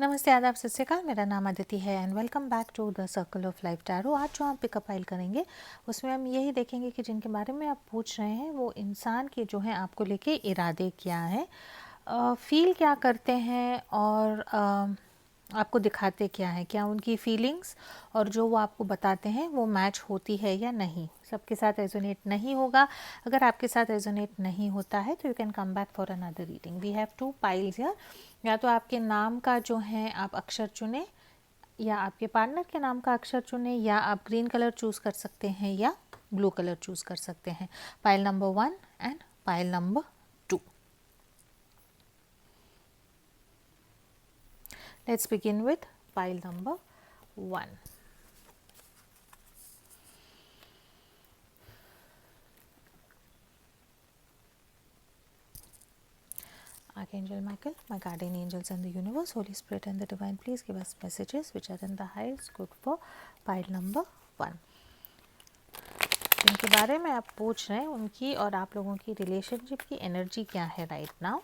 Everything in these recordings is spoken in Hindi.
नमस्ते, आदाब, सत श्री अकाल। मेरा नाम अदिति है and welcome back to the circle of life tarot. आज जो हम पिकअप फाइल करेंगे उसमें हम यही देखेंगे कि जिनके बारे में आप पूछ रहे हैं वो इंसान के जो है आपको लेके इरादे क्या हैं, फील क्या करते हैं और आपको दिखाते क्या हैं, क्या उनकी फीलिंग्स और जो वो आपको बताते हैं वो मैच होती है या नहीं। सबके साथ रेजोनेट नहीं होगा। अगर आपके साथ रेजोनेट नहीं होता है तो you can come back for another reading. We have 2 piles here. या तो आपके नाम का जो है आप अक्षर चुने, या आपके पार्टनर के नाम का अक्षर चुने, या आप ग्रीन कलर चूज कर सकते हैं या ब्लू कलर चूज कर सकते हैं। Pile number 1 and pile number 2। Let's begin with pile number 1. Archangel Michael, my guardian angels and the universe, Holy Spirit and the divine, please give us messages which are in the highest good for pile number 1. जिनके बारे में आप पूछ रहे हैं उनकी और आप लोगों की रिलेशनशिप की एनर्जी क्या है राइट नाउ।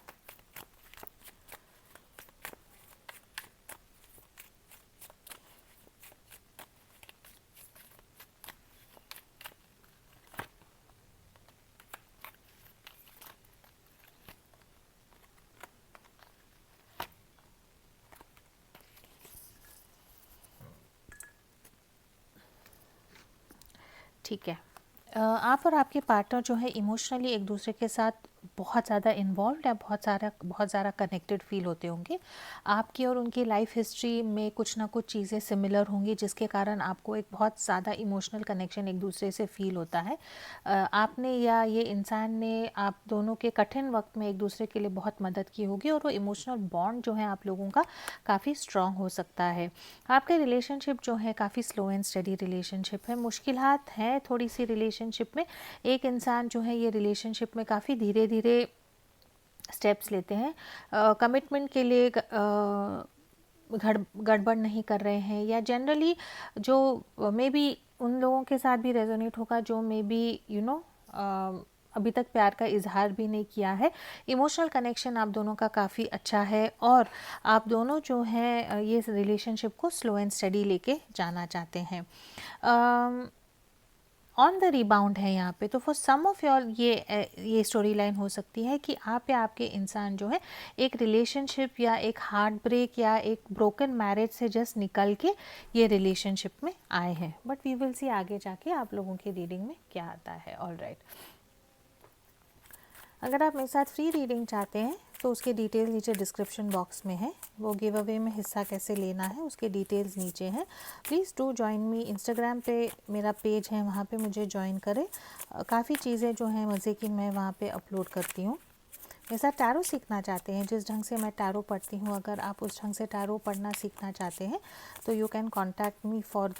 ठीक है, आप और आपके पार्टनर जो है इमोशनली एक दूसरे के साथ बहुत ज़्यादा इन्वॉल्व या बहुत ज़्यादा कनेक्टेड फील होते होंगे। आपकी और उनकी लाइफ हिस्ट्री में कुछ ना कुछ चीज़ें सिमिलर होंगी जिसके कारण आपको एक बहुत ज़्यादा इमोशनल कनेक्शन एक दूसरे से फील होता है। आपने या ये इंसान ने आप दोनों के कठिन वक्त में एक दूसरे के लिए बहुत मदद की होगी और वो इमोशनल बॉन्ड जो है आप लोगों का काफ़ी स्ट्रॉन्ग हो सकता है। आपके रिलेशनशिप जो है काफ़ी स्लो एंड स्टडी रिलेशनशिप है। मुश्किलात है थोड़ी सी रिलेशनशिप में। एक इंसान जो है ये रिलेशनशिप में काफ़ी धीरे धीरे स्टेप्स लेते हैं। कमिटमेंट के लिए गड़बड़ नहीं कर रहे हैं, या जनरली जो मे बी उन लोगों के साथ भी रेजोनेट होगा जो मे बी अभी तक प्यार का इजहार भी नहीं किया है। इमोशनल कनेक्शन आप दोनों का काफ़ी अच्छा है और आप दोनों जो हैं ये रिलेशनशिप को स्लो एंड स्टडी लेके जाना चाहते हैं। ऑन द रिबाउंड है यहाँ पे, तो फॉर सम ऑफ योर ये स्टोरी लाइन हो सकती है कि आप या आपके इंसान जो है एक रिलेशनशिप या एक हार्ट ब्रेक या एक ब्रोकन मैरिज से जस्ट निकल के ये रिलेशनशिप में आए हैं। बट वी विल सी आगे जाके आप लोगों की रीडिंग में क्या आता है। ऑल राइट, अगर आप मेरे साथ फ्री रीडिंग चाहते हैं तो उसके डिटेल्स नीचे डिस्क्रिप्शन बॉक्स में है। वो गिव अवे में हिस्सा कैसे लेना है उसके डिटेल्स नीचे हैं। Please do join me. Instagram पे मेरा पेज है, वहाँ पे मुझे ज्वाइन करें। काफ़ी चीज़ें जो हैं मज़े की मैं वहाँ पे अपलोड करती हूँ। मेरे साथ टैरो सीखना चाहते हैं, जिस ढंग से मैं टैरो पढ़ती हूँ, अगर आप उस ढंग से टैरो पढ़ना सीखना चाहते हैं तो you can contact me for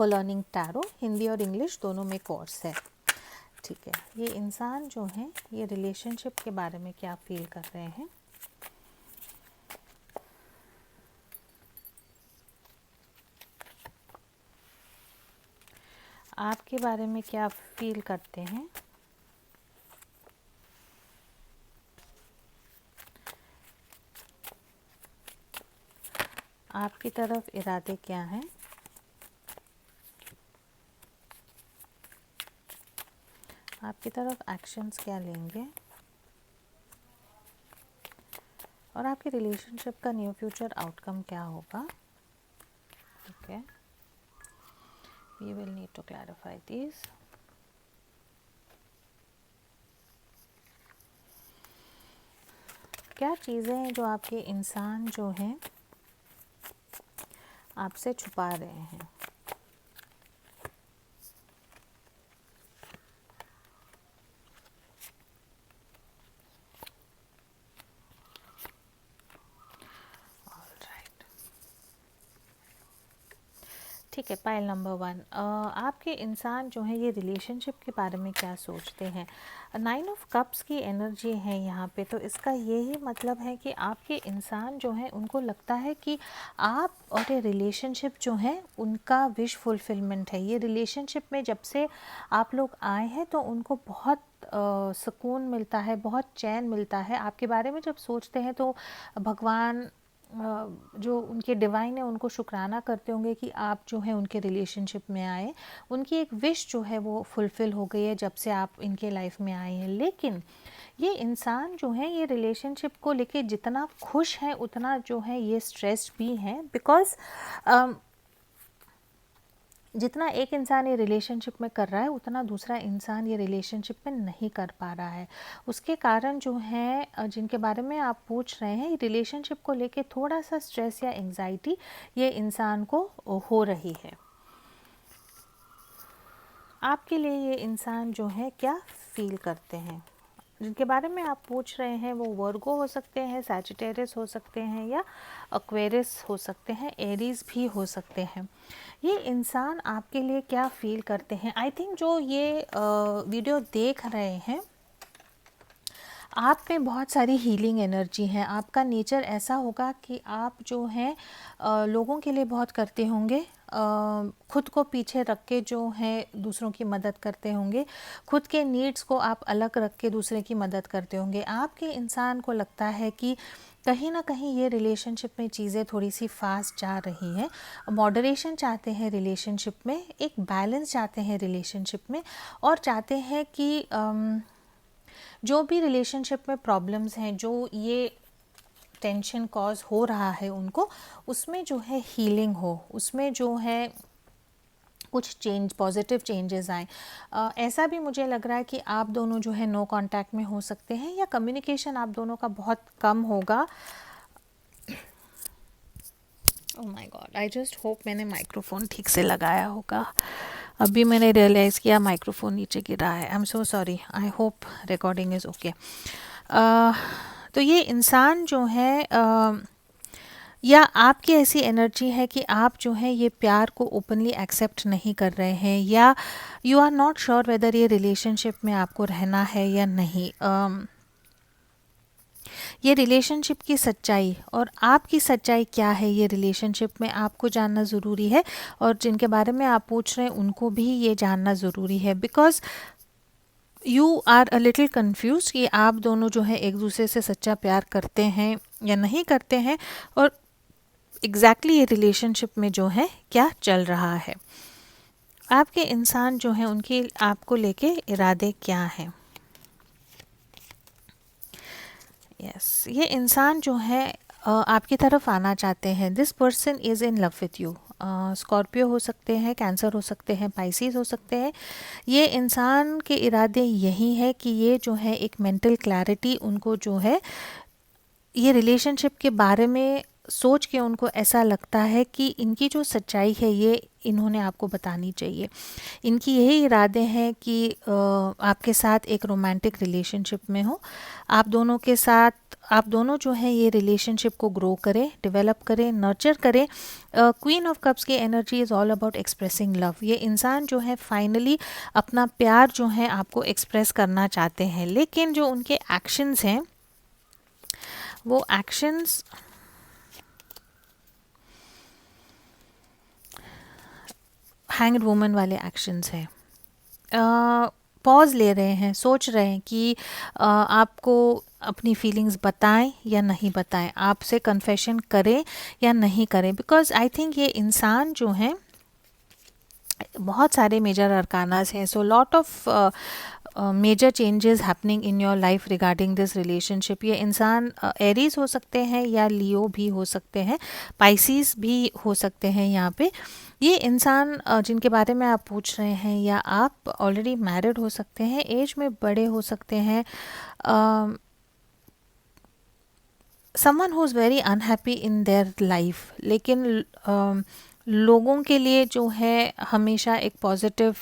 learning tarot. Hindi और इंग्लिश दोनों में कोर्स है। ठीक है, ये इंसान जो है ये रिलेशनशिप के बारे में क्या फील कर रहे हैं। आपके बारे में क्या फील करते हैं। आपकी तरफ इरादे क्या हैं। आपकी तरफ एक्शंस क्या लेंगे और आपके रिलेशनशिप का न्यू फ्यूचर आउटकम क्या होगा। Okay, we will need to clarify this. क्या चीज़ें हैं जो आपके इंसान जो हैं आपसे छुपा रहे हैं। ठीक है, पाइल नंबर 1, आपके इंसान जो है ये रिलेशनशिप के बारे में क्या सोचते हैं। 9 ऑफ कप्स की एनर्जी है यहाँ पे, तो इसका यही मतलब है कि आपके इंसान जो है उनको लगता है कि आप और ये रिलेशनशिप जो है उनका विश फुलफिलमेंट है। ये रिलेशनशिप में जब से आप लोग आए हैं तो उनको बहुत सुकून मिलता है, बहुत चैन मिलता है। आपके बारे में जब सोचते हैं तो भगवान जो उनके डिवाइन है उनको शुक्राना करते होंगे कि आप जो है उनके रिलेशनशिप में आए, उनकी एक विश जो है वो फुलफ़िल हो गई है जब से आप इनके लाइफ में आए हैं। लेकिन ये इंसान जो है ये रिलेशनशिप को लेके जितना खुश है उतना जो है ये स्ट्रेस्ड भी हैं, बिकॉज़ जितना एक इंसान ये रिलेशनशिप में कर रहा है उतना दूसरा इंसान ये रिलेशनशिप में नहीं कर पा रहा है। उसके कारण जो है जिनके बारे में आप पूछ रहे हैं, रिलेशनशिप को लेके थोड़ा सा स्ट्रेस या एंग्जाइटी ये इंसान को हो रही है। आपके लिए ये इंसान जो है क्या फील करते हैं, जिनके बारे में आप पूछ रहे हैं, वो वर्गो हो सकते हैं, सैजिटेरियस हो सकते हैं, या एक्वेरियस हो सकते हैं, एरीज भी हो सकते हैं। ये इंसान आपके लिए क्या फील करते हैं? आई थिंक जो ये वीडियो देख रहे हैं, आप में बहुत सारी हीलिंग एनर्जी है। आपका नेचर ऐसा होगा कि आप जो हैं लोगों के लिए बहुत करते होंगे, खुद को पीछे रख के जो है दूसरों की मदद करते होंगे, खुद के नीड्स को आप अलग रख के दूसरे की मदद करते होंगे। आपके इंसान को लगता है कि कहीं ना कहीं ये रिलेशनशिप में चीज़ें थोड़ी सी फास्ट जा रही हैं, मॉडरेशन चाहते हैं रिलेशनशिप में, एक बैलेंस चाहते हैं रिलेशनशिप में, और चाहते हैं कि जो भी रिलेशनशिप में प्रॉब्लम्स हैं, जो ये टेंशन कॉज हो रहा है उनको, उसमें जो है हीलिंग हो, उसमें जो है कुछ चेंज, पॉजिटिव चेंजेस आए। ऐसा भी मुझे लग रहा है कि आप दोनों जो है नो कांटेक्ट में हो सकते हैं, या कम्युनिकेशन आप दोनों का बहुत कम होगा। Oh my God, I just hope मैंने माइक्रोफोन ठीक से लगाया होगा। अभी मैंने रियलाइज़ किया माइक्रोफोन नीचे गिरा है। I am so sorry, I hope recording is okay. तो ये इंसान जो है या आपकी ऐसी एनर्जी है कि आप जो है ये प्यार को ओपनली एक्सेप्ट नहीं कर रहे हैं, या you are not sure whether ये रिलेशनशिप में आपको रहना है या नहीं। ये रिलेशनशिप की सच्चाई और आपकी सच्चाई क्या है, ये रिलेशनशिप में आपको जानना ज़रूरी है, और जिनके बारे में आप पूछ रहे हैं उनको भी ये जानना ज़रूरी है, because you are a little confuse कि आप दोनों जो है एक दूसरे से सच्चा प्यार करते हैं या नहीं करते हैं, और एग्जैक्टली ये रिलेशनशिप में जो है क्या चल रहा है। आपके इंसान जो है उनके आपको लेके इरादे क्या हैं। यस, ये इंसान जो है आपकी तरफ आना चाहते हैं। This person is in love with you. Scorpio हो सकते हैं, कैंसर हो सकते हैं, पाइसिस हो सकते हैं। ये इंसान के इरादे यही है कि ये जो है एक मेंटल क्लैरिटी उनको जो है ये रिलेशनशिप के बारे में सोच के उनको ऐसा लगता है कि इनकी जो सच्चाई है ये इन्होंने आपको बतानी चाहिए। इनकी यही इरादे हैं कि आपके साथ एक रोमांटिक रिलेशनशिप में हो, आप दोनों के साथ, आप दोनों जो है ये रिलेशनशिप को ग्रो करें, डेवलप करें, नर्चर करें। क्वीन ऑफ कप्स की energy is all about expressing love. ये इंसान जो है फाइनली अपना प्यार जो है आपको एक्सप्रेस करना चाहते हैं, लेकिन जो उनके एक्शंस हैं वो एक्शंस हैंग्ड वुमन वाले एक्शंस हैं। पॉज ले रहे हैं, सोच रहे हैं कि आपको अपनी फीलिंग्स बताएं या नहीं बताएं, आपसे कन्फेशन करें या नहीं करें, बिकॉज आई थिंक ये इंसान जो हैं बहुत सारे मेजर अरकानास हैं, so lot of major changes happening in your life regarding this relationship. ये इंसान एरीज हो सकते हैं या लियो भी हो सकते हैं, पाइसिस भी हो सकते हैं। यहाँ पे ये इंसान जिनके बारे में आप पूछ रहे हैं, या आप ऑलरेडी मैरिड हो सकते हैं, एज में बड़े हो सकते हैं, someone who is very unhappy in their life, लेकिन लोगों के लिए जो है हमेशा एक पॉजिटिव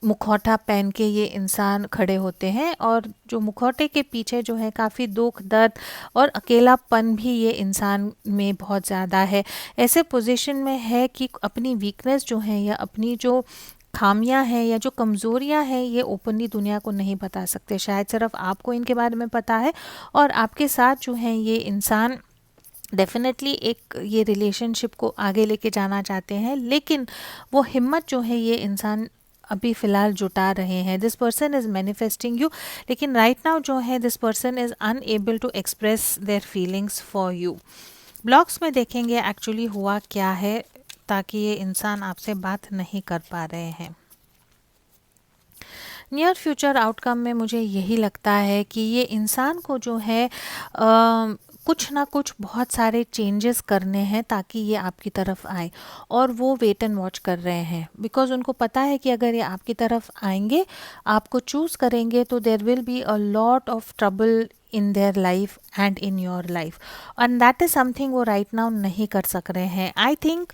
मुखौटा पहन के ये इंसान खड़े होते हैं, और जो मुखौटे के पीछे जो है काफ़ी दुख, दर्द और अकेलापन भी ये इंसान में बहुत ज़्यादा है। ऐसे पोजीशन में है कि अपनी वीकनेस जो है या अपनी जो खामियां हैं या जो कमज़ोरियां हैं ये ओपनली दुनिया को नहीं बता सकते। शायद सिर्फ आपको इनके बारे में पता है, और आपके साथ जो है ये इंसान डेफिनेटली एक ये रिलेशनशिप को आगे लेके जाना चाहते हैं, लेकिन वो हिम्मत जो है ये इंसान अभी फ़िलहाल जुटा रहे हैं। This person is manifesting you, लेकिन राइट नाउ जो है this person is unable to express their feelings for you. Blocks में देखेंगे एक्चुअली हुआ क्या है, ताकि ये इंसान आपसे बात नहीं कर पा रहे हैं। नियर फ्यूचर आउटकम में मुझे यही लगता है कि ये इंसान को जो है कुछ ना कुछ बहुत सारे चेंजेस करने हैं ताकि ये आपकी तरफ आए, और वो वेट एंड वॉच कर रहे हैं, बिकॉज उनको पता है कि अगर ये आपकी तरफ आएंगे, आपको चूज़ करेंगे, तो there will be a lot of trouble in their life and in your life, and that is something वो राइट नाउ नहीं कर सक रहे हैं। आई थिंक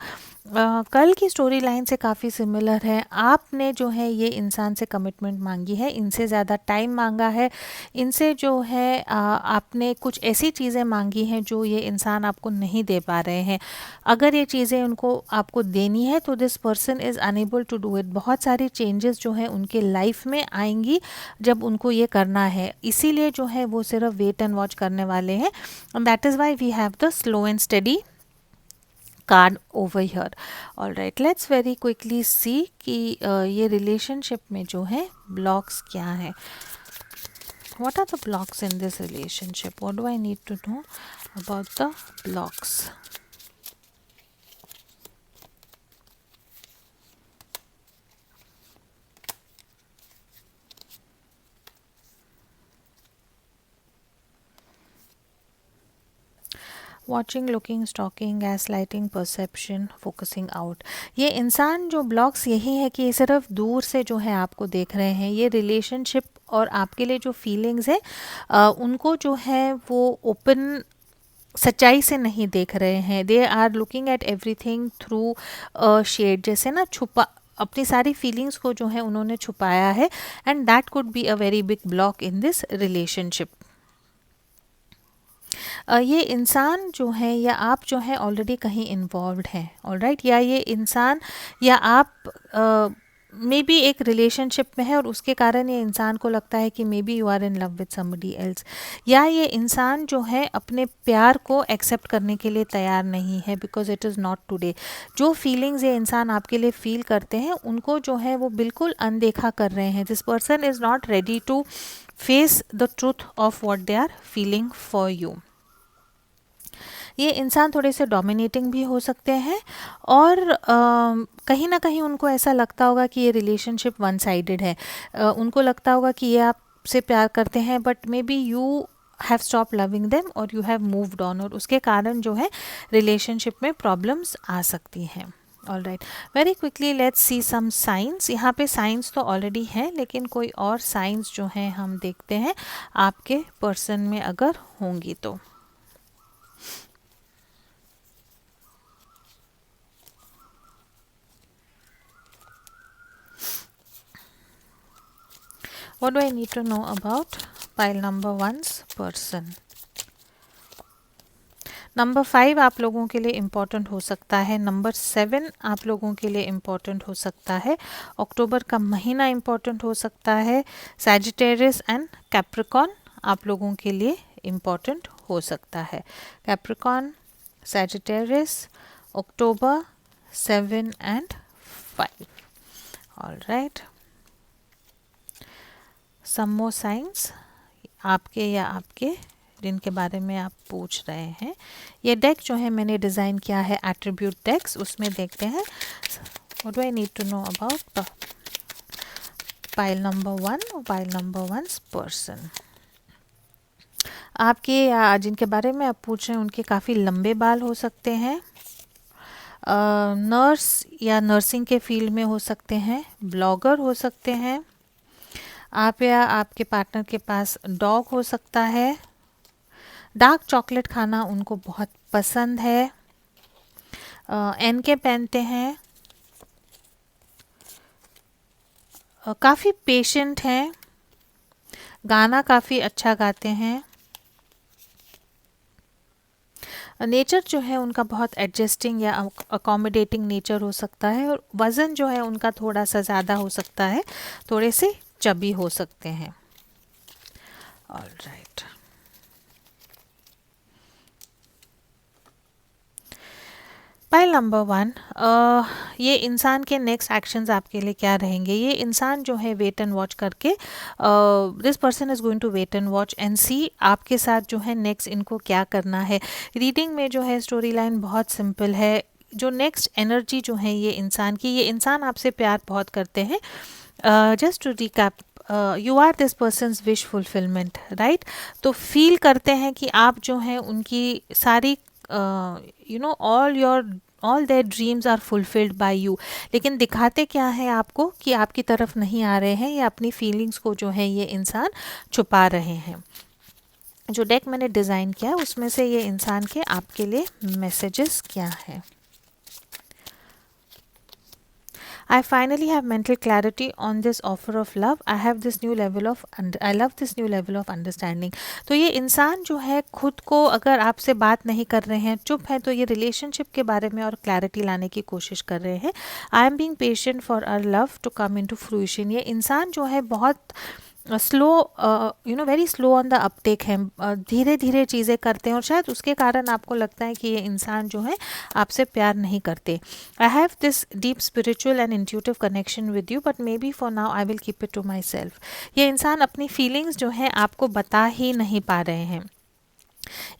कल की स्टोरी लाइन से काफ़ी सिमिलर है। आपने जो है ये इंसान से कमिटमेंट मांगी है, इनसे ज़्यादा टाइम मांगा है, इनसे जो है आपने कुछ ऐसी चीज़ें मांगी हैं जो ये इंसान आपको नहीं दे पा रहे हैं। अगर ये चीज़ें उनको आपको देनी है तो this person is unable to do it. बहुत सारी चेंजेस जो हैं उनके लाइफ में आएंगी जब उनको ये करना है, इसीलिए जो है वो सिर्फ वेट एंड वॉच करने वाले हैं। And that is why we have the slow and study card over here. All right, let's very quickly see कि ये रिलेशनशिप में जो है ब्लॉक्स क्या है। What are the blocks in this relationship? What do I need to know about the blocks? Watching, looking, stalking, gaslighting, perception, focusing out. ये इंसान जो ब्लॉक्स यही है कि ये सिर्फ दूर से जो है आपको देख रहे हैं। ये रिलेशनशिप और आपके लिए जो फीलिंग्स है उनको जो है वो ओपन सच्चाई से नहीं देख रहे हैं। They are looking at everything through shade, जैसे ना छुपा, अपनी सारी फीलिंग्स को जो है उन्होंने छुपाया है, and that could be a very big block in this relationship. ये इंसान जो है या आप जो है ऑलरेडी कहीं इन्वॉल्व्ड हैं, ऑलराइट, या ये इंसान या आप मे बी एक रिलेशनशिप में है और उसके कारण ये इंसान को लगता है कि maybe you are in love with somebody else, या ये इंसान जो है अपने प्यार को एक्सेप्ट करने के लिए तैयार नहीं है, because it is not today. जो फीलिंग्स ये इंसान आपके लिए फील करते हैं उनको जो है वो बिल्कुल अनदेखा कर रहे हैं। This person is not ready to face the truth of what they are feeling for you. ये इंसान थोड़े से डोमिनेटिंग भी हो सकते हैं, और कहीं ना कहीं उनको ऐसा लगता होगा कि ये रिलेशनशिप वन साइडेड है। उनको लगता होगा कि ये आपसे प्यार करते हैं, but maybe you have stop loving them और यू हैव मूव्ड ऑन, और उसके कारण जो है रिलेशनशिप में प्रॉब्लम्स आ सकती हैं। All right, very quickly let's see some signs. यहाँ पे साइंस तो ऑलरेडी है, लेकिन कोई और साइंस जो हैं हम देखते हैं आपके पर्सन में अगर होंगी तो। What do I need to know about pile number one's person? Number 5 आप लोगों के लिए इम्पॉर्टेंट हो सकता है। नंबर 7 आप लोगों के लिए इम्पॉर्टेंट हो सकता है। अक्टूबर का महीना इम्पॉर्टेंट हो सकता है। सैजिटेरियस एंड कैप्रिकॉन आप लोगों के लिए इम्पॉर्टेंट हो सकता है। Capricorn, Sagittarius, October 7 and 5। All right, some more signs आपके या आपके जिनके बारे में आप पूछ रहे हैं। ये डेक जो है मैंने डिज़ाइन किया है एट्रीब्यूट डेक्स, उसमें देखते हैं what do I need to know about pile number 1 और पाइल नंबर 1 पर्सन। आपके या जिनके बारे में आप पूछ रहे हैं उनके काफ़ी लंबे बाल हो सकते हैं। नर्स या नर्सिंग के फील्ड में हो सकते हैं। ब्लॉगर हो सकते हैं। आप या आपके पार्टनर के पास डॉग हो सकता है। डार्क चॉकलेट खाना उनको बहुत पसंद है। एनके पहनते हैं। काफ़ी पेशेंट हैं। गाना काफ़ी अच्छा गाते हैं। नेचर जो है उनका बहुत एडजस्टिंग या अकोमोडेटिंग नेचर हो सकता है, और वज़न जो है उनका थोड़ा सा ज़्यादा हो सकता है, थोड़े से चबी हो सकते हैं। All right, pile pile number 1, ये इंसान के नेक्स्ट एक्शंस आपके लिए क्या रहेंगे. ये इंसान जो है वेट एंड वॉच करके, this person is going to wait and watch and see आपके साथ जो है नेक्स्ट इनको क्या करना है. रीडिंग में जो है स्टोरी लाइन बहुत सिंपल है. जो नेक्स्ट एनर्जी जो है ये इंसान की, ये इंसान आपसे प्यार बहुत करते हैं. Just to recap, you are this person's wish fulfillment, right. तो फील करते हैं कि आप जो हैं उनकी सारी, all their dreams are fulfilled by you. लेकिन दिखाते क्या है आपको कि आपकी तरफ नहीं आ रहे हैं, या अपनी फीलिंग्स को जो है ये इंसान छुपा रहे हैं. जो डेक मैंने डिज़ाइन किया उसमें से ये इंसान के आपके लिए मैसेजेस क्या है. I finally have mental clarity on this offer of love. I love this new level of understanding. तो ये इंसान जो है खुद को, अगर आपसे बात नहीं कर रहे हैं, चुप है, तो ये रिलेशनशिप के बारे में और क्लैरिटी लाने की कोशिश कर रहे हैं. I am being patient for our love to come into fruition. ये इंसान जो है बहुत slow, very slow on the uptake है. धीरे धीरे चीज़ें करते हैं और शायद उसके कारण आपको लगता है कि ये इंसान जो है आपसे प्यार नहीं करते. I have this deep spiritual and intuitive connection with you, but may be for now I will keep it to myself. ये इंसान अपनी फीलिंग्स जो है आपको बता ही नहीं पा रहे हैं.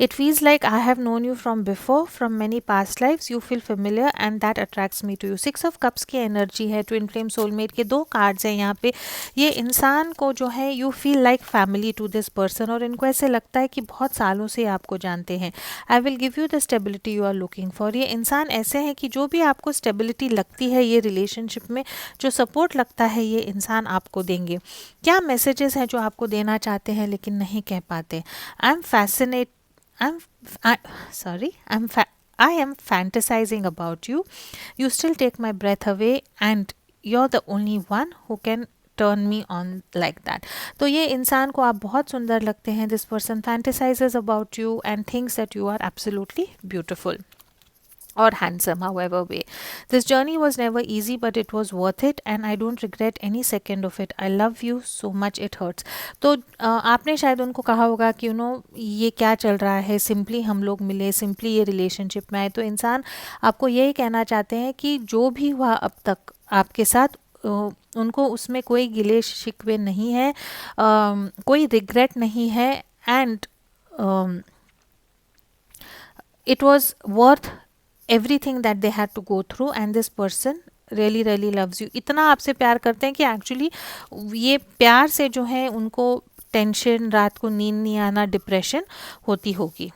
It feels like I have known you from before, from many past lives. You feel familiar and that attracts me to you. 6 of Cups की एनर्जी है. ट्विन फ्लेम सोलमेट के 2 कार्ड्स हैं यहाँ पे. ये इंसान को जो है you feel like family to this person, और इनको ऐसे लगता है कि बहुत सालों से आपको जानते हैं. I will give you the stability you are looking for. ये इंसान ऐसे हैं कि जो भी आपको स्टेबिलिटी लगती है ये रिलेशनशिप में, जो सपोर्ट लगता है, ये इंसान आपको देंगे. क्या मैसेजेस हैं जो आपको देना चाहते हैं लेकिन नहीं कह पाते. I am fascinate I am fantasizing about you. You still take my breath away and you're the only one who can turn me on like that. तो ये इंसान को आप बहुत सुंदर लगते हैं. This person fantasizes about you and thinks that you are absolutely beautiful or handsome, however way. This journey was never easy, but it was worth it and I don't regret any second of it. I love you so much it hurts. तो आपने शायद उनको कहा होगा कि ये क्या चल रहा है, सिंपली हम लोग मिले, सिंपली ये रिलेशनशिप में आए. तो इंसान आपको यही कहना चाहते हैं कि जो भी हुआ अब तक आपके साथ, उनको उसमें कोई गिले शिकवे नहीं है, कोई रिग्रेट नहीं है, and it was worth everything that they had to go through and this person really really loves you. इतना आपसे प्यार करते हैं कि एक्चुअली ये प्यार से जो है उनको टेंशन, रात को नींद नहीं आना, डिप्रेशन होती होगी.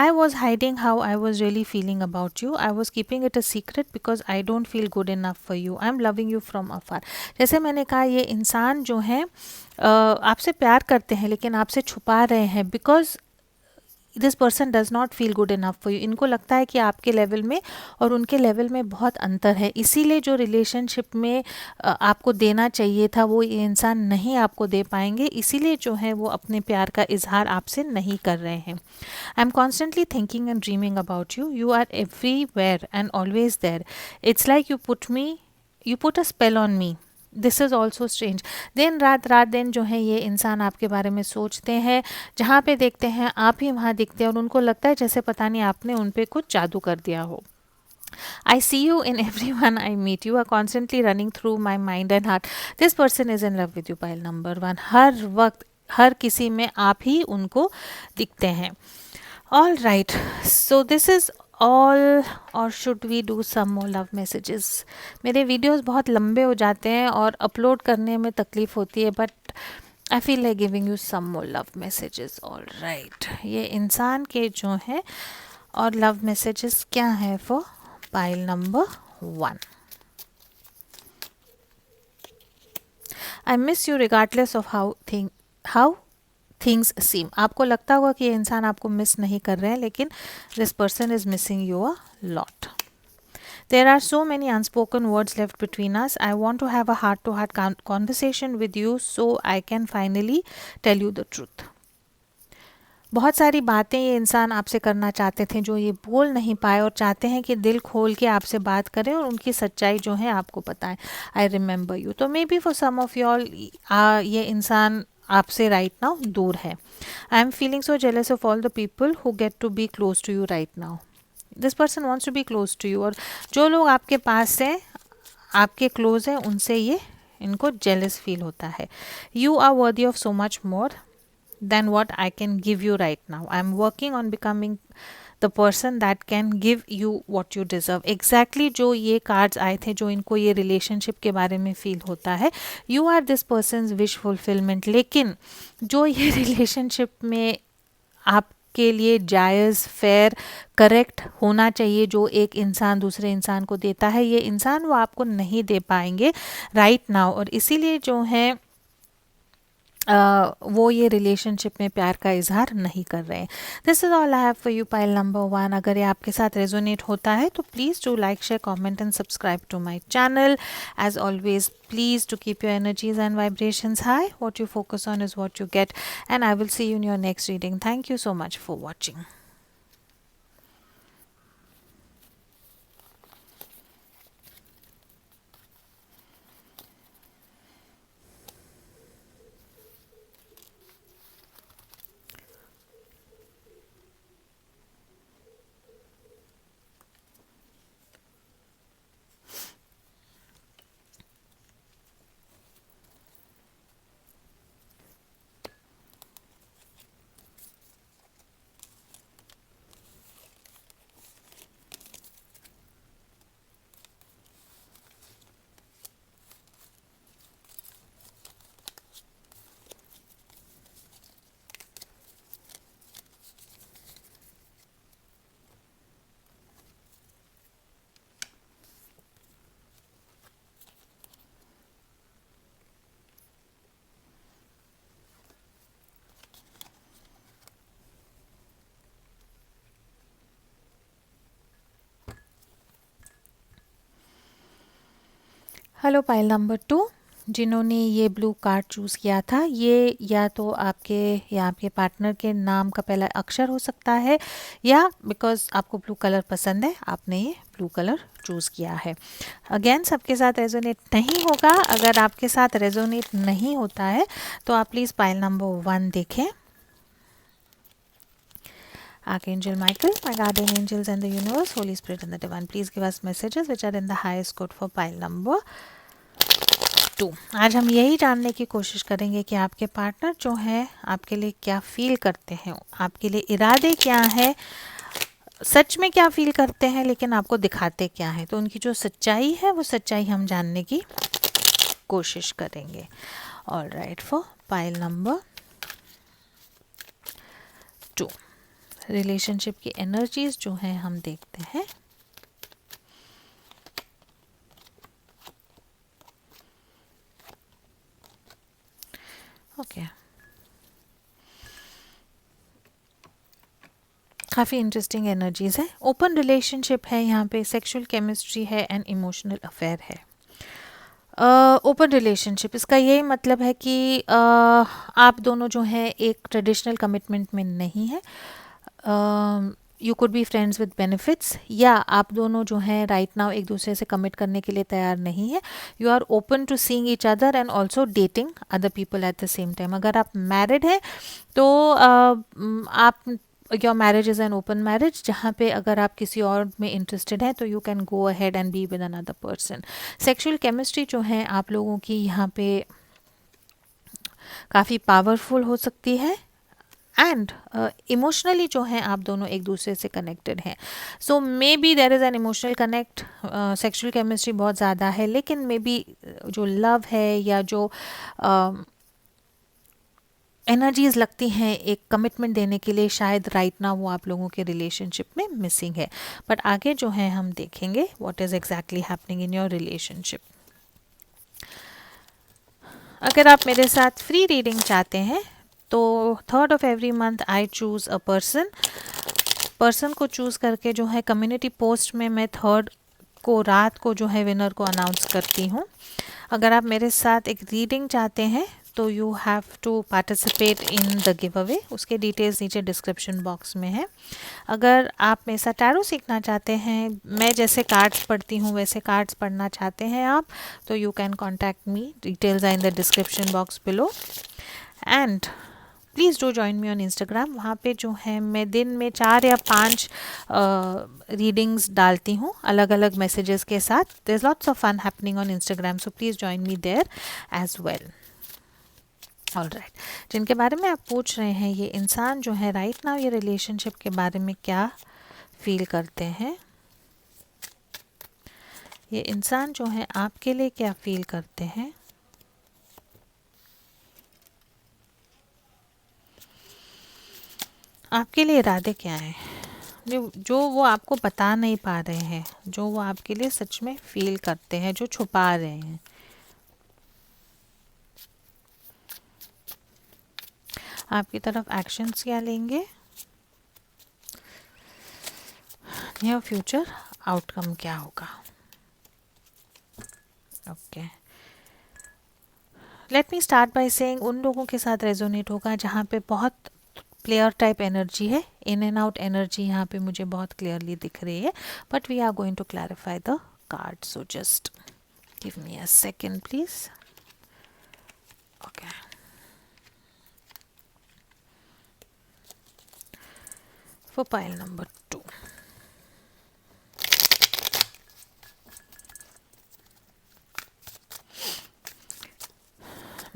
I was hiding how I was really feeling about you. I was keeping it a secret because I don't feel good enough for you. I'm loving you from afar. जैसे मैंने कहा, ये इंसान जो है आपसे प्यार करते हैं लेकिन आपसे छुपा रहे हैं, because this person does not feel good enough for you. इनको लगता है कि आपके लेवल में और उनके लेवल में बहुत अंतर है. इसीलिए जो रिलेशनशिप में आपको देना चाहिए था वो ये इंसान नहीं आपको दे पाएंगे. इसीलिए जो है वो अपने प्यार का इजहार आपसे नहीं कर रहे हैं. I am constantly thinking and dreaming about you. You are everywhere and always there. It's like you put a spell on me. This is also strange. दिन रात दिन जो है ये इंसान आपके बारे में सोचते हैं. जहाँ पे देखते हैं आप ही वहाँ दिखते हैं, और उनको लगता है जैसे पता नहीं आपने उन पर कुछ जादू कर दिया हो. I see you in everyone I meet. You are constantly running through my mind and heart. This person is in love with you. Pile number 1. हर वक्त हर किसी में आप ही उनको दिखते हैं. All right. So this is all, or should we do some more love messages? मेरे वीडियोस बहुत लंबे हो जाते हैं और अपलोड करने में तकलीफ़ होती है, but I feel like giving you some more love messages. All right, ये इंसान के जो हैं और लव मैसेजेस क्या है for pile number 1. I miss you regardless of how things सीम. आपको लगता होगा कि ये इंसान आपको मिस नहीं कर रहे हैं, लेकिन this person is missing you a lot. There are so many unspoken words left between us. I want to have a heart-to-heart conversation with you so I can finally tell you the truth. बहुत सारी बातें ये इंसान आपसे करना चाहते थे जो ये बोल नहीं पाए, और चाहते हैं कि दिल खोल के आपसे बात करें और उनकी सच्चाई जो है आपको बताएं. I remember you. तो may B for some of you all ये इंसान आपसे राइट नाउ दूर है. I am feeling so jealous of all the people who get to be close to you right now. This person wants to be close to you, और जो लोग आपके पास हैं, आपके क्लोज हैं, उनसे ये इनको जेलस फील होता है. You are worthy of so much more than what I can give you right now. I am working on becoming the person that can give you what you deserve. Exactly जो ये कार्ड्स आए थे, जो इनको ये रिलेशनशिप के बारे में फील होता है, you are this person's wish fulfillment. लेकिन जो ये रिलेशनशिप में आपके लिए जायज़, फेयर, करेक्ट होना चाहिए, जो एक इंसान दूसरे इंसान को देता है, ये इंसान वो आपको नहीं दे पाएंगे राइट नाउ. और इसीलिए जो है वो ये रिलेशनशिप में प्यार का इजहार नहीं कर रहे हैं. This is all I have for you pile number 1. अगर ये आपके साथ रेजोनेट होता है तो please do like, share, comment and subscribe to my channel. As always, please to keep your energies and vibrations high. What you focus on is what you get, and I will see you in your next reading. Thank you so much for watching. Hello pile number 2. जिन्होंने ये ब्लू कार्ड चूज़ किया था, ये या तो आपके या आपके पार्टनर के नाम का पहला अक्षर हो सकता है, या बिकॉज आपको ब्लू कलर पसंद है आपने ये ब्लू कलर चूज़ किया है. अगेन सबके साथ रेजोनेट नहीं होगा. अगर आपके साथ रेजोनेट नहीं होता है तो आप प्लीज़ पाइल नंबर 1 देखें. Archangel Michael, my guardian angels and the universe, Holy Spirit and the divine, please give us messages which are in the highest good for pile number 2. आज हम यही जानने की कोशिश करेंगे कि आपके पार्टनर जो है आपके लिए क्या फील करते हैं, आपके लिए इरादे क्या है, सच में क्या फील करते हैं, लेकिन आपको दिखाते क्या है. तो उनकी जो सच्चाई है वो सच्चाई हम जानने की कोशिश करेंगे. All right, for pile number 2 relationship की एनर्जीज जो हैं हम देखते हैं. ओके, काफ़ी इंटरेस्टिंग एनर्जीज है. ओपन रिलेशनशिप है यहाँ पे, सेक्सुअल केमिस्ट्री है एंड इमोशनल अफेयर है. ओपन रिलेशनशिप, इसका यही मतलब है कि आप दोनों जो हैं एक ट्रेडिशनल कमिटमेंट में नहीं है. You could be friends with benefits, या आप दोनों जो हैं राइट नाउ एक दूसरे से कमिट करने के लिए तैयार नहीं है. You are open to seeing each other and also dating other people at the same time. अगर आप मैरिड हैं तो आप, your marriage is an open marriage, जहाँ पे अगर आप किसी और में इंटरेस्टेड हैं तो you can go ahead and be with another person. Sexual chemistry जो है आप लोगों की यहाँ पे काफ़ी पावरफुल हो सकती है, एंड इमोशनली जो है आप दोनों एक दूसरे से कनेक्टेड हैं. So may be there is an emotional connect. Sexual chemistry बहुत ज़्यादा है, लेकिन मे बी जो लव है या जो एनर्जीज लगती हैं एक कमिटमेंट देने के लिए, शायद राइट ना वो आप लोगों के रिलेशनशिप में मिसिंग है. बट आगे जो है हम देखेंगे what is exactly happening in your relationship. अगर आप मेरे साथ फ्री रीडिंग चाहते हैं तो 3rd of every month I choose a person को चूज़ करके जो है कम्युनिटी पोस्ट में मैं 3rd को रात को जो है विनर को अनाउंस करती हूँ. अगर आप मेरे साथ एक रीडिंग चाहते हैं तो you have to participate in the giveaway. उसके डिटेल्स नीचे डिस्क्रिप्शन बॉक्स में है. अगर आप मेरे साथ टैरो सीखना चाहते हैं, मैं जैसे कार्ड्स पढ़ती हूँ वैसे कार्ड्स पढ़ना चाहते हैं आप, तो you can contact me. Details are in the description box below. And please do join me on Instagram. वहाँ पे जो है मैं दिन में 4 या 5 रीडिंग्स डालती हूँ अलग अलग मैसेजेस के साथ। There is lots of fun happening on Instagram, so please join me there as well. All right, जिनके बारे में आप पूछ रहे हैं, ये इंसान जो है राइट नाउ ये रिलेशनशिप के बारे में क्या फील करते हैं, ये इंसान जो है आपके लिए क्या फील करते हैं, आपके लिए इरादे क्या हैं, जो वो आपको बता नहीं पा रहे हैं, जो वो आपके लिए सच में फील करते हैं, जो छुपा रहे हैं। आपकी तरफ एक्शंस क्या लेंगे, नियर फ्यूचर आउटकम क्या होगा। Okay, let me start by saying उन लोगों के साथ रेजोनेट होगा जहाँ पे बहुत प्लेयर टाइप एनर्जी है, इन एंड आउट एनर्जी यहाँ पे मुझे बहुत क्लियरली दिख रही है, but we are going to clarify the card, so just give me a second please. Okay, for pile number 2,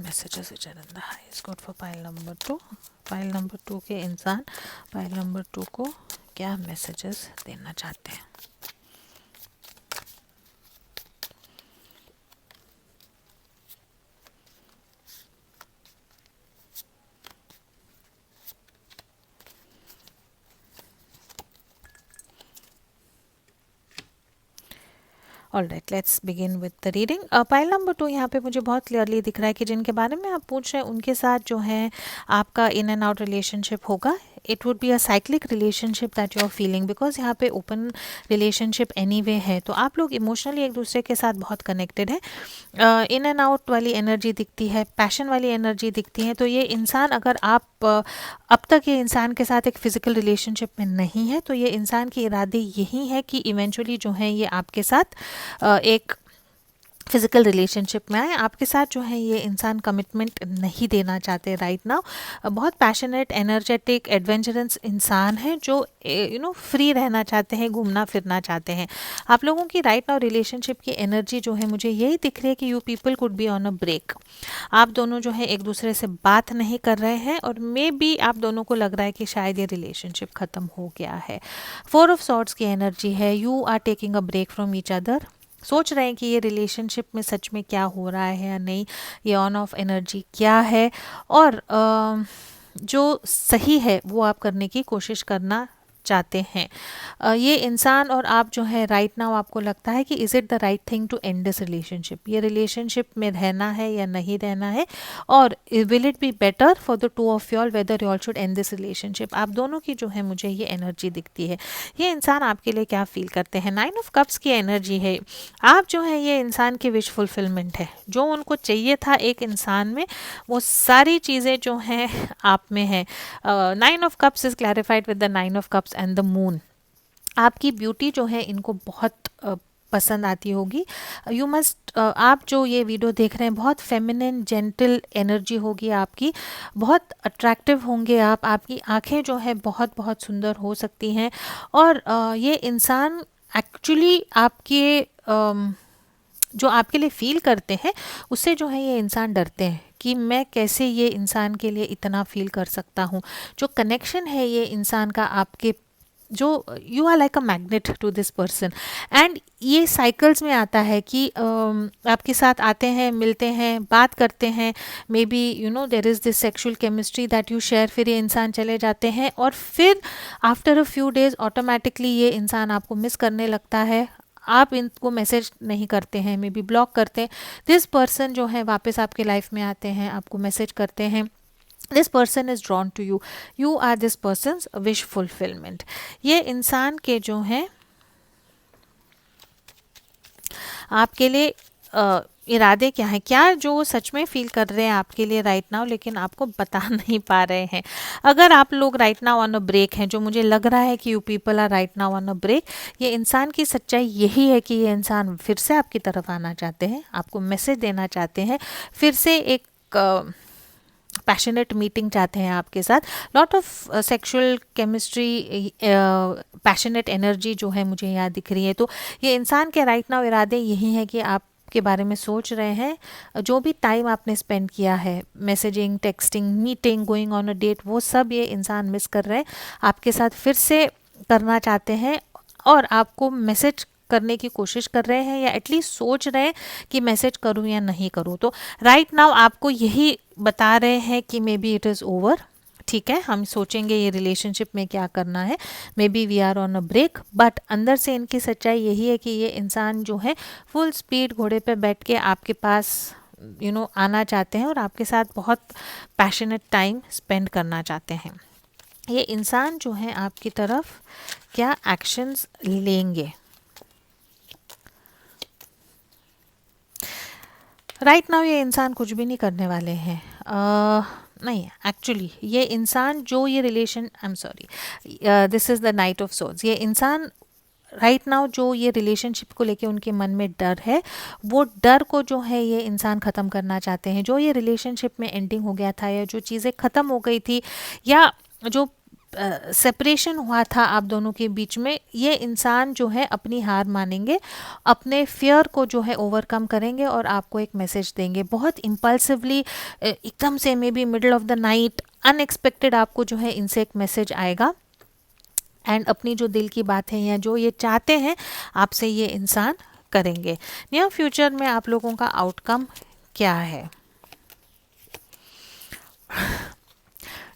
messages which are in the highest good for pile number 2। pile number 2 के इंसान pile number 2 को क्या messages देना चाहते हैं। All right, let's begin with the reading. Pile number 2 यहाँ पे मुझे बहुत क्लियरली दिख रहा है कि जिनके बारे में आप पूछ रहे हैं उनके साथ जो है आपका इन एंड आउट रिलेशनशिप होगा। It would be a cyclical relationship that you are feeling, because यहाँ पे ओपन रिलेशनशिप एनीवे है, तो आप लोग इमोशनली एक दूसरे के साथ बहुत कनेक्टेड है। इन एंड आउट वाली एनर्जी दिखती है, पैशन वाली एनर्जी दिखती है। तो ये इंसान, अगर आप अब तक ये इंसान के साथ एक फिजिकल रिलेशनशिप में नहीं है, तो ये इंसान के इरादे यही है कि इवेंचुअली जो है ये आपके साथ एक फिजिकल रिलेशनशिप में आए। आपके साथ जो है ये इंसान कमिटमेंट नहीं देना चाहते राइट नाउ। बहुत पैशनेट, एनर्जेटिक, एडवेंचरस इंसान है जो फ्री रहना चाहते हैं, घूमना फिरना चाहते हैं। आप लोगों की राइट नाउ रिलेशनशिप की एनर्जी जो है मुझे यही दिख रही है कि you people could be on a break. आप दोनों जो है एक दूसरे से बात नहीं कर रहे हैं और मे बी आप दोनों को लग रहा है कि शायद ये रिलेशनशिप ख़त्म हो गया है। 4 ऑफ सॉर्ड्स की एनर्जी है, you are taking a break from each other. सोच रहे हैं कि ये रिलेशनशिप में सच में क्या हो रहा है या नहीं, ये ऑन ऑफ एनर्जी क्या है, और जो सही है वो आप करने की कोशिश करना चाहते हैं। ये इंसान और आप जो है राइट नाउ आपको लगता है कि is it the right thing to end this relationship, ये रिलेशनशिप में रहना है या नहीं रहना है, और will it be better for the two of y'all whether y'all should end this relationship. आप दोनों की जो है मुझे ये एनर्जी दिखती है। ये इंसान आपके लिए क्या फील करते हैं, 9 ऑफ कप्स की एनर्जी है। आप जो है ये इंसान की विश फुलफिलमेंट है, जो उनको चाहिए था एक इंसान में वो सारी चीज़ें जो हैं आप में है। 9 of cups is clarified with the 9 of cups and the moon. आपकी ब्यूटी जो है इनको बहुत पसंद आती होगी। यू मस्ट, आप जो ये वीडियो देख रहे हैं, बहुत फेमिनिन जेंटल एनर्जी होगी आपकी, बहुत अट्रैक्टिव होंगे आप, आपकी आंखें जो है बहुत बहुत सुंदर हो सकती हैं, और ये इंसान एक्चुअली आपके जो आपके लिए फील करते हैं उससे जो है ये इंसान डरते हैं कि मैं कैसे ये इंसान के लिए इतना फील कर सकता हूँ। जो कनेक्शन है ये इंसान का आपके, जो you are like a magnet to this person, and ये साइकिल्स में आता है कि आपके साथ आते हैं, मिलते हैं, बात करते हैं, मे be there is this sexual chemistry that you share, फिर ये इंसान चले जाते हैं और फिर after a few days automatically ये इंसान आपको मिस करने लगता है। आप इनको मैसेज नहीं करते हैं, मे बी ब्लॉक करते हैं, दिस पर्सन जो है वापस आपके लाइफ में आते हैं, आपको मैसेज करते हैं, this person is drawn to you, you are this person's wish fulfillment. ये इंसान के जो हैं आपके लिए इरादे क्या हैं, क्या जो सच में फील कर रहे हैं आपके लिए राइट नाउ, लेकिन आपको बता नहीं पा रहे हैं। अगर आप लोग right now on a break हैं, जो मुझे लग रहा है कि you people are right now on a break, ये इंसान की सच्चाई यही है कि ये इंसान फिर से आपकी तरफ आना चाहते हैं, आपको मैसेज देना चाहते हैं, फिर से एक पैशनेट मीटिंग चाहते हैं आपके साथ, lot of sexual chemistry, passionate energy जो है मुझे यहाँ दिख रही है। तो ये इंसान के राइट नाउ इरादे यही है कि आप के बारे में सोच रहे हैं। जो भी टाइम आपने स्पेंड किया है, messaging, texting, meeting, going on a date, वो सब ये इंसान मिस कर रहे हैं, आपके साथ फिर से करना चाहते हैं और आपको मैसेज करने की कोशिश कर रहे हैं या एटलीस्ट सोच रहे हैं कि मैसेज करूं या नहीं करूं। तो राइट नाउ आपको यही बता रहे हैं कि may be it is over, ठीक है, हम सोचेंगे ये रिलेशनशिप में क्या करना है, maybe we are on a break, but अंदर से इनकी सच्चाई यही है कि ये इंसान जो है फुल स्पीड घोड़े पे बैठ के आपके पास आना चाहते हैं और आपके साथ बहुत पैशनेट टाइम स्पेंड करना चाहते हैं। ये इंसान जो है आपकी तरफ क्या एक्शंस लेंगे? राइट नाउ ये इंसान कुछ भी नहीं करने वाले हैं। नहीं, एक्चुअली ये इंसान जो ये relation, I am sorry, this is the night of swords. ये इंसान राइट नाउ जो ये रिलेशनशिप को लेके उनके मन में डर है, वो डर को जो है ये इंसान ख़त्म करना चाहते हैं। जो ये रिलेशनशिप में एंडिंग हो गया था या जो चीज़ें ख़त्म हो गई थी या जो सेपरेशन हुआ था आप दोनों के बीच में, ये इंसान जो है अपनी हार मानेंगे, अपने फियर को जो है ओवरकम करेंगे और आपको एक मैसेज देंगे बहुत इम्पल्सिवली, एकदम से, may be middle of the night, unexpected आपको जो है इनसे एक मैसेज आएगा एंड अपनी जो दिल की बात है या जो ये चाहते हैं आपसे ये इंसान करेंगे। नियर फ्यूचर में आप लोगों का आउटकम क्या है?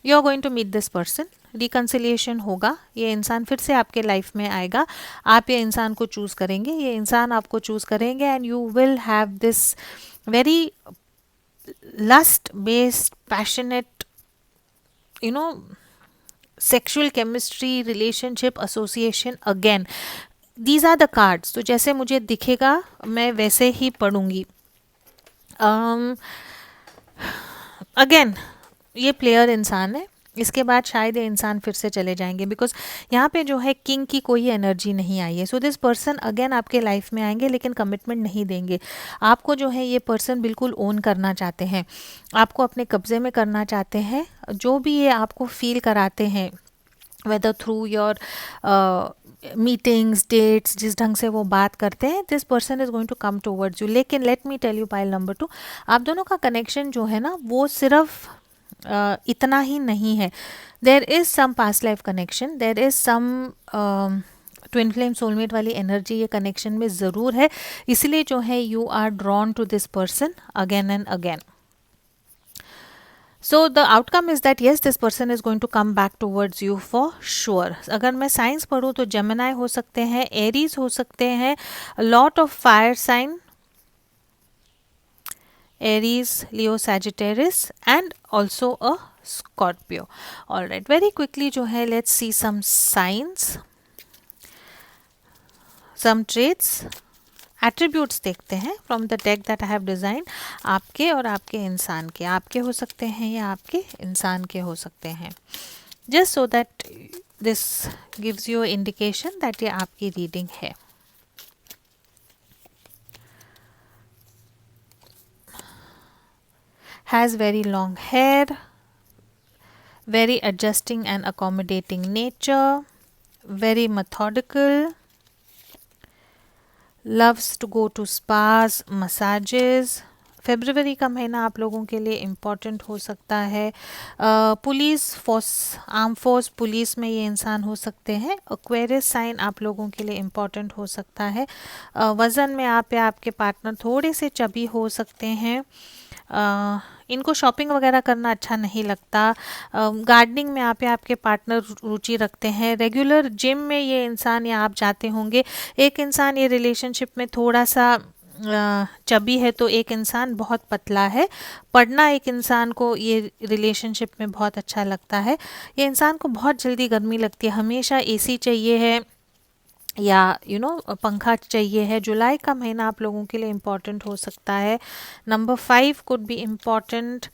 You are going to meet this person, reconciliation होगा, ये इंसान फिर से आपके लाइफ में आएगा, आप ये इंसान को चूज़ करेंगे, ये इंसान आपको चूज़ करेंगे and you will have this very lust based passionate sexual chemistry relationship association again. These are the cards, तो जैसे मुझे दिखेगा मैं वैसे ही पढ़ूंगी। अगेन ये प्लेयर इंसान है, इसके बाद शायद ये इंसान फिर से चले जाएंगे बिकॉज यहाँ पे जो है किंग की कोई एनर्जी नहीं आई है। सो दिस पर्सन अगेन आपके लाइफ में आएंगे लेकिन कमिटमेंट नहीं देंगे आपको। जो है ये पर्सन बिल्कुल ओन करना चाहते हैं, आपको अपने कब्जे में करना चाहते हैं। जो भी ये आपको फील कराते हैं, whether through your meetings, dates, जिस ढंग से वो बात करते हैं, this person is going to come towards you. लेकिन let me tell you pile number 2, आप दोनों का कनेक्शन जो है ना वो सिर्फ इतना ही नहीं है। There is some past life connection, there is some twin flame soulmate वाली एनर्जी ये कनेक्शन में ज़रूर है, इसलिए जो है you are drawn to this person again and again. So the outcome is that yes this person is going to come back towards you for sure. अगर मैं साइंस पढ़ूँ तो जेमिनाई हो सकते हैं, एरीज हो सकते हैं, lot of fire sign, Aries, Leo, Sagittarius and also a Scorpio. All right, very quickly जो है let's see some signs, some traits, attributes देखते हैं from the deck that I have designed। आपके और आपके इंसान के, आपके हो सकते हैं या आपके इंसान के हो सकते हैं, just so that this gives you indication that ये आपकी रीडिंग है। Has very long hair, very adjusting and accommodating nature, very methodical, loves to go to spas, massages। फरवरी का महीना आप लोगों के लिए इम्पॉर्टेंट हो सकता है। Police force, arm force, police में ये इंसान हो सकते हैं। एक्वेरियस साइन आप लोगों के लिए इम्पॉर्टेंट हो सकता है। वज़न में आप या आपके पार्टनर थोड़े से चबी हो सकते हैं। इनको शॉपिंग वगैरह करना अच्छा नहीं लगता। गार्डनिंग में आप या आपके पार्टनर रुचि रखते हैं। रेगुलर जिम में ये इंसान या आप जाते होंगे। एक इंसान ये रिलेशनशिप में थोड़ा सा चबी है तो एक इंसान बहुत पतला है। पढ़ना एक इंसान को ये रिलेशनशिप में बहुत अच्छा लगता है। ये इंसान को बहुत जल्दी गर्मी लगती है, हमेशा एसी चाहिए है या पंखा चाहिए है। जुलाई का महीना आप लोगों के लिए इम्पॉर्टेंट हो सकता है। Number 5 could be important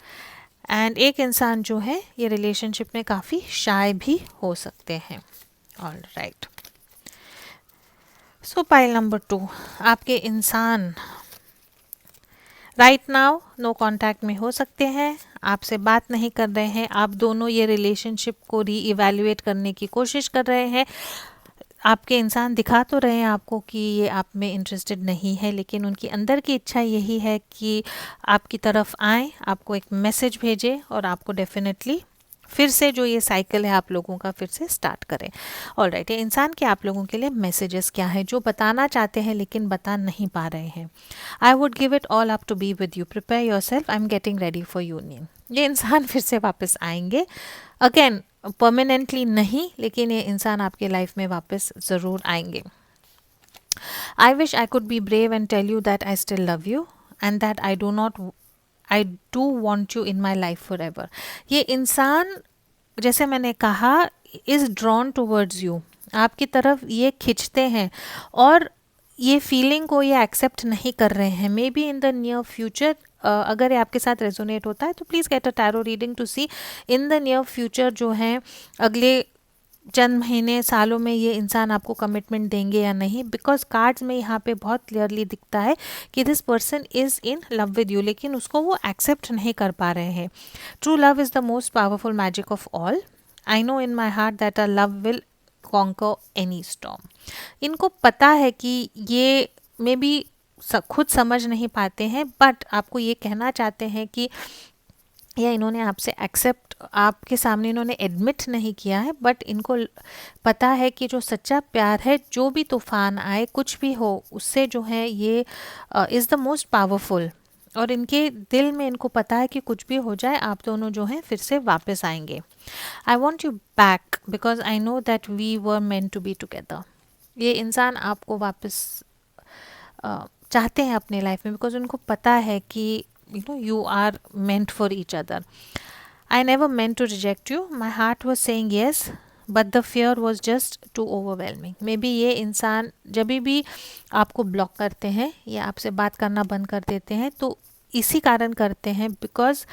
and एक इंसान जो है ये रिलेशनशिप में काफ़ी शाय भी हो सकते हैं। ऑल राइट, सो पाइल नंबर 2, आपके इंसान राइट नाउ नो कांटेक्ट में हो सकते हैं, आपसे बात नहीं कर रहे हैं, आप दोनों ये रिलेशनशिप को रीइवैल्यूएट करने की कोशिश कर रहे हैं। आपके इंसान दिखा तो रहे हैं आपको कि ये आप में इंटरेस्टेड नहीं है, लेकिन उनकी अंदर की इच्छा यही है कि आपकी तरफ आएँ, आपको एक मैसेज भेजें और आपको डेफिनेटली फिर से जो ये साइकिल है आप लोगों का फिर से स्टार्ट करें। ऑलराइट, ये इंसान के आप लोगों के लिए मैसेजेस क्या है जो बताना चाहते हैं लेकिन बता नहीं पा रहे हैं। I would give it all up to be with you, prepare yourself, I am getting ready for union. ये इंसान फिर से वापस आएंगे, अगेन परमानेंटली नहीं, लेकिन ये इंसान आपके लाइफ में वापस ज़रूर आएंगे। I wish I could be brave and tell you that I still love you and that I do want you in my life forever. ये इंसान, जैसे मैंने कहा, इज़ ड्रॉन टूवर्ड्स यू, आपकी तरफ ये खिंचते हैं और ये फीलिंग को ये एक्सेप्ट नहीं कर रहे हैं। Maybe in the near future, अगर ये आपके साथ रेजोनेट होता है तो please get a tarot reading to see in the near future जो है अगले चंद महीने सालों में ये इंसान आपको कमिटमेंट देंगे या नहीं, बिकॉज कार्ड्स में यहाँ पे बहुत क्लियरली दिखता है कि this person is in love with you, लेकिन उसको वो एक्सेप्ट नहीं कर पा रहे हैं। True love is the most powerful magic of all, I know in my heart that a love will conquer any storm. इनको पता है कि ये मे बी खुद समझ नहीं पाते हैं, बट आपको ये कहना चाहते हैं कि या इन्होंने आपसे एक्सेप्ट, आपके सामने इन्होंने एडमिट नहीं किया है, बट इनको पता है कि जो सच्चा प्यार है, जो भी तूफान आए, कुछ भी हो, उससे जो है ये इज़ द मोस्ट पावरफुल। और इनके दिल में इनको पता है कि कुछ भी हो जाए आप दोनों जो हैं फिर से वापस आएंगे। I want you back because I know that we were meant to be together. ये इंसान आपको वापस चाहते हैं अपने लाइफ में, बिकॉज उनको पता है कि you are meant for each other. I never meant to reject you. My heart was saying yes, but the fear was just too overwhelming. Maybe ये इंसान जब भी आपको ब्लॉक करते हैं या आपसे बात करना बंद कर देते हैं तो इसी कारण करते हैं, because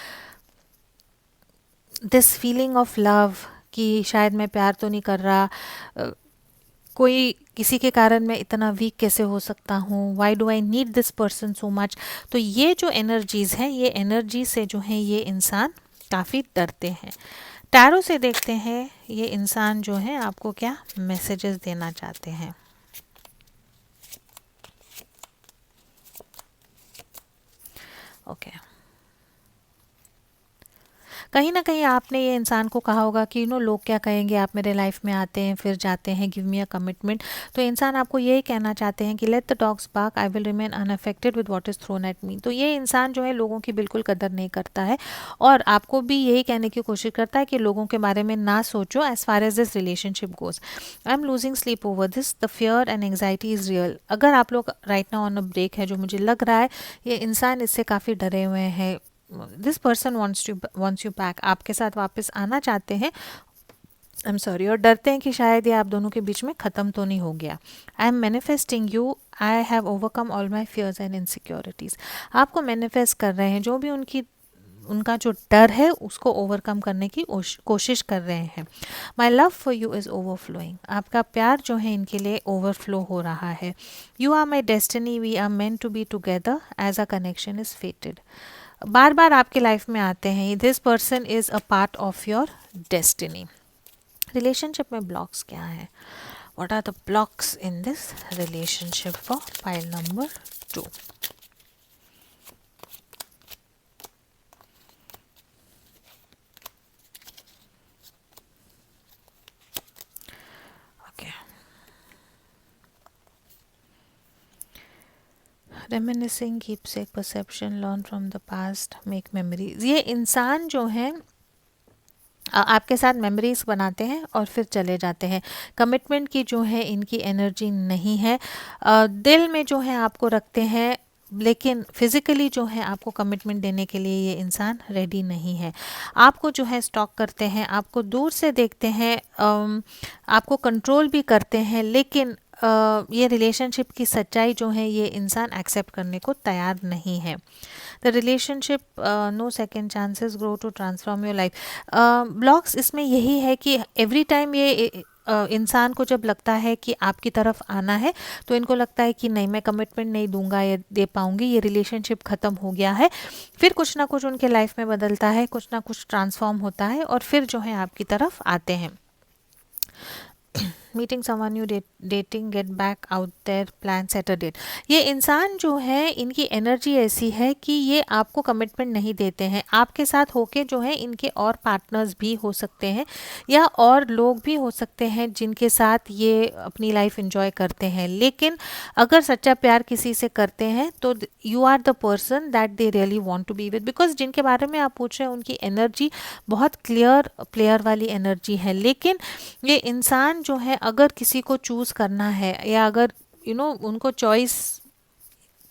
this feeling of love कि शायद मैं प्यार तो नहीं कर रहा, कोई किसी के कारण मैं इतना वीक कैसे हो सकता हूँ, why do I need this person so much. तो ये जो एनर्जीज़ हैं, ये एनर्जी से जो है ये इंसान काफ़ी डरते हैं। टैरो से देखते हैं ये इंसान जो है आपको क्या मैसेजेस देना चाहते हैं। ओके, कहीं ना कहीं आपने ये इंसान को कहा होगा कि लोग क्या कहेंगे, आप मेरे लाइफ में आते हैं फिर जाते हैं, गिव मी अ कमिटमेंट। तो इंसान आपको यही कहना चाहते हैं कि let the dogs bark, I will remain unaffected with what is thrown at me. तो ये इंसान जो है लोगों की बिल्कुल कदर नहीं करता है और आपको भी यही कहने की कोशिश करता है कि लोगों के बारे में ना सोचो as far as this relationship goes. I am losing sleep over this, the fear and anxiety is real. अगर आप लोग right now on a break है, जो मुझे लग रहा है ये इंसान इससे काफ़ी डरे हुए हैं। This person wants you back, आपके साथ वापस आना चाहते हैं, आई एम सॉरी, और डरते हैं कि शायद ये आप दोनों के बीच में ख़त्म तो नहीं हो गया। I am manifesting you, I have overcome all my fears and insecurities. आपको मैनिफेस्ट कर रहे हैं, जो भी उनका जो डर है उसको ओवरकम करने की कोशिश कर रहे हैं। My love for you is overflowing, आपका प्यार जो है इनके लिए ओवरफ्लो हो रहा है। You are my destiny, we are meant to be together as a connection is fated. बार बार आपके लाइफ में आते हैं, this person is a part of your destiny. Relationship में ब्लॉक्स क्या है? What are the blocks in this relationship for pile number 2? Reminiscing, keepsake, perception, learn from the past, make memories। ये इंसान जो है आपके साथ मेमोरीज बनाते हैं और फिर चले जाते हैं। कमिटमेंट की जो है इनकी एनर्जी नहीं है, दिल में जो है आपको रखते हैं, लेकिन फिज़िकली जो है आपको कमिटमेंट देने के लिए ये इंसान रेडी नहीं है। आपको जो है स्टॉक करते हैं, आपको दूर से देखते हैं, आपको कंट्रोल भी करते हैं, लेकिन ये रिलेशनशिप की सच्चाई जो है ये इंसान एक्सेप्ट करने को तैयार नहीं है। The relationship no second chances, grow to transform your life. Blocks इसमें यही है कि एवरी टाइम ये इंसान को जब लगता है कि आपकी तरफ आना है तो इनको लगता है कि नहीं, मैं कमिटमेंट नहीं दूंगा या दे पाऊंगी, ये रिलेशनशिप ख़त्म हो गया है। फिर कुछ ना कुछ उनके लाइफ में बदलता है, कुछ ना कुछ ट्रांसफॉर्म होता है और फिर जो है आपकी तरफ आते हैं। Meeting someone you dating, get back out there, plan set a date. ये इंसान जो है, इनकी एनर्जी ऐसी है कि ये आपको कमिटमेंट नहीं देते हैं। आपके साथ होके जो है इनके और पार्टनर्स भी हो सकते हैं या और लोग भी हो सकते हैं जिनके साथ ये अपनी लाइफ एंजॉय करते हैं, लेकिन अगर सच्चा प्यार किसी से करते हैं तो you are the person that they really want to be with, because जिनके बारे में आप पूछ रहे हैं उनकी एनर्जी बहुत क्लियर प्लेयर वाली एनर्जी है। लेकिन ये इंसान जो है, अगर किसी को चूज करना है या अगर उनको चॉइस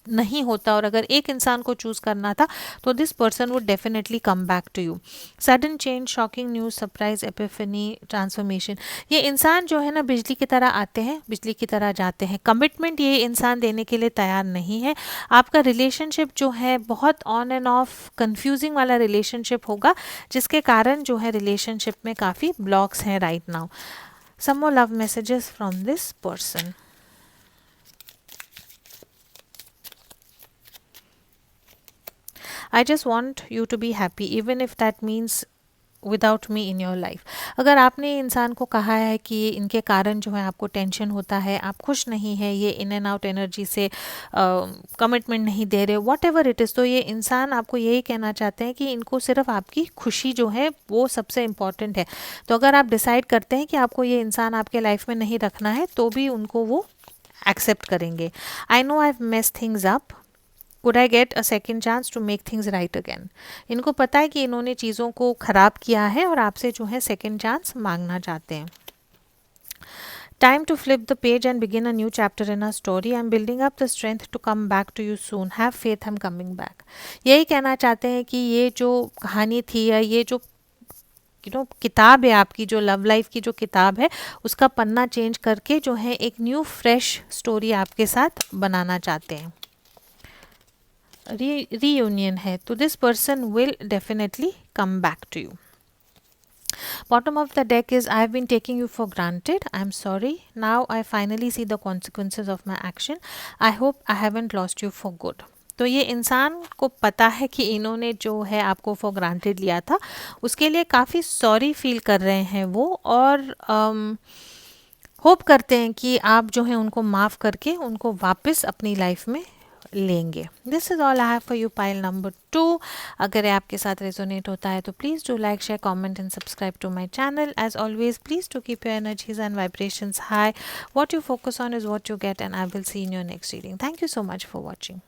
नहीं होता और अगर एक इंसान को चूज करना था तो this person would definitely come back to you. Sudden change, shocking news, surprise, epiphany, transformation. ये इंसान जो है ना, बिजली की तरह आते हैं, बिजली की तरह जाते हैं। कमिटमेंट ये इंसान देने के लिए तैयार नहीं है। आपका रिलेशनशिप जो है बहुत ऑन एंड ऑफ कंफ्यूजिंग वाला रिलेशनशिप होगा, जिसके कारण जो है रिलेशनशिप में काफ़ी ब्लॉक्स हैं right now. Some more love messages from this person. I just want you to be happy even if that means without me in your life. अगर आपने इंसान को कहा है कि इनके कारण जो है आपको टेंशन होता है, आप खुश नहीं है, ये इन एंड आउट एनर्जी से कमिटमेंट नहीं दे रहे, वॉट एवर इट इज़, तो ये इंसान आपको यही कहना चाहते हैं कि इनको सिर्फ आपकी खुशी जो है वो सबसे इम्पॉर्टेंट है। तो अगर आप डिसाइड करते हैं कि आपको ये इंसान आपके लाइफ में नहीं रखना है तो भी उनको वो एक्सेप्ट करेंगे। I know I have messed things up, could I get a second chance to make things right again. इनको पता है कि इन्होंने चीज़ों को ख़राब किया है और आपसे जो है सेकेंड चांस मांगना चाहते हैं। Time to flip the page and begin a new chapter in our story. I'm building up the strength to come back to you soon. Have faith, I'm coming back. यही कहना चाहते हैं कि ये जो कहानी थी या ये जो किताब है आपकी, जो लव लाइफ की जो किताब है, उसका पन्ना चेंज करके जो है एक न्यू फ्रेश स्टोरी आपके साथ बनाना चाहते हैं। reunion है तो this person will definitely come back to you. Bottom of the deck is, I have been taking you for granted. I'm sorry. Now I finally see the consequences of my action. I hope I haven't lost you for good. तो ये इंसान को पता है कि इन्होंने जो है आपको फॉर ग्रांटेड लिया था, उसके लिए काफ़ी सॉरी फील कर रहे हैं वो, और होप करते हैं कि आप जो है उनको माफ़ करके उनको वापस अपनी लाइफ में लेंगे। This is all I have for you pile number 2। अगर आपके साथ रेजोनेट होता है तो please do like, share, comment and subscribe to my channel. As always please to keep your energies and vibrations high. What you focus on is what you get, and I will see in your next reading. Thank you so much for watching.